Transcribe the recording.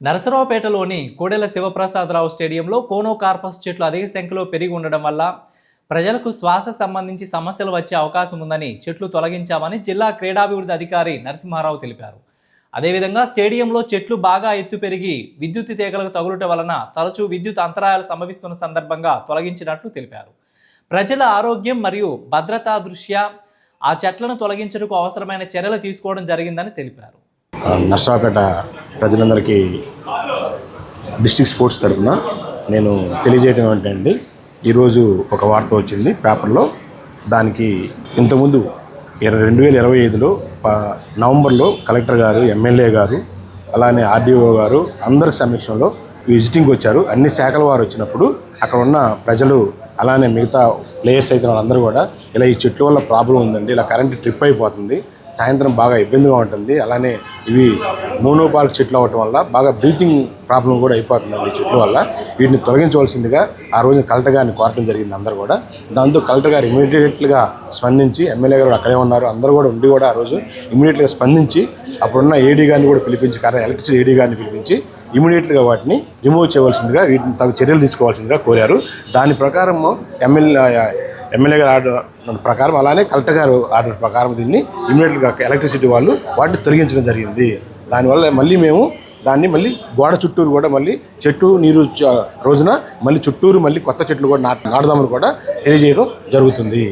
నరసరావుపేటలోని కోడెల శివప్రసాదరావు స్టేడియంలో కోనోకార్పస్ చెట్లు అధిక సంఖ్యలో పెరిగి ఉండడం వల్ల ప్రజలకు శ్వాస సంబంధించి సమస్యలు వచ్చే అవకాశం ఉందని చెట్లు తొలగించామని జిల్లా క్రీడాభివృద్ధి అధికారి నరసింహారావు తెలిపారు. అదేవిధంగా స్టేడియంలో చెట్లు బాగా ఎత్తు పెరిగి విద్యుత్ తీగలకు తగులుట వలన తరచూ విద్యుత్ అంతరాయాలు సంభవిస్తున్న సందర్భంగా తొలగించినట్లు తెలిపారు. ప్రజల ఆరోగ్యం మరియు భద్రతా దృష్ట్యా ఆ చెట్లను తొలగించుటకు అవసరమైన చర్యలు తీసుకోవడం జరిగిందని తెలిపారు. నర్సరావుపేట ప్రజలందరికీ డిస్ట్రిక్ట్ స్పోర్ట్స్ తరఫున నేను తెలియజేయడం ఏంటండి, ఈరోజు ఒక వార్త వచ్చింది పేపర్లో. దానికి ఇంతకుముందు 2025లో నవంబర్లో కలెక్టర్ గారు, ఎమ్మెల్యే గారు, అలానే ఆర్డీఓ గారు అందరి సమక్షంలో విజిటింగ్కి వచ్చారు. అన్ని శాఖల వారు వచ్చినప్పుడు అక్కడ ఉన్న ప్రజలు అలానే మిగతా ప్లేయర్స్ అయితే వాళ్ళందరూ కూడా ఇలా ఈ చెట్ల వల్ల ప్రాబ్లం ఉందండి, ఇలా కరెంట్ ట్రిప్ అయిపోతుంది, సాయంత్రం బాగా ఇబ్బందిగా ఉంటుంది, అలానే ఇవి మోనోపార్క్ చెట్లు అవ్వటం వల్ల బాగా బ్రీతింగ్ ప్రాబ్లం కూడా అయిపోతుందండి ఈ చెట్ల వల్ల. వీటిని తొలగించవలసిందిగా ఆ రోజు కలెక్టర్ గారిని కోరటం జరిగింది అందరూ కూడా. దాంతో కలెక్టర్ గారు ఇమీడియట్గా స్పందించి, ఎమ్మెల్యే గారు అక్కడే ఉన్నారు, అందరూ కూడా ఉండి కూడా ఆ రోజు ఇమీడియట్గా స్పందించి అప్పుడున్న ఏడీ గారిని కూడా పిలిపించి, ఎలక్ట్రిసిటీ ఏడీ గారిని పిలిపించి ఇమీడియట్గా వాటిని రిమూవ్ చేయవలసిందిగా, వీటిని తగు చర్యలు తీసుకోవాల్సిందిగా కోరారు. దాని ప్రకారం ఎమ్మెల్యే గారు ఆర్డర్ ప్రకారం, అలానే కలెక్టర్ గారు ఆర్డర్ ప్రకారం దీన్ని ఇమీడియట్గా ఎలక్ట్రిసిటీ వాళ్ళు వాటిని తొలగించడం జరిగింది. దానివల్ల మళ్ళీ గోడ చుట్టూరు కూడా మళ్ళీ చెట్టు నీరు రోజున మళ్ళీ చుట్టూరు మళ్ళీ కొత్త చెట్లు కూడా నాటుదామని కూడా తెలియజేయడం జరుగుతుంది.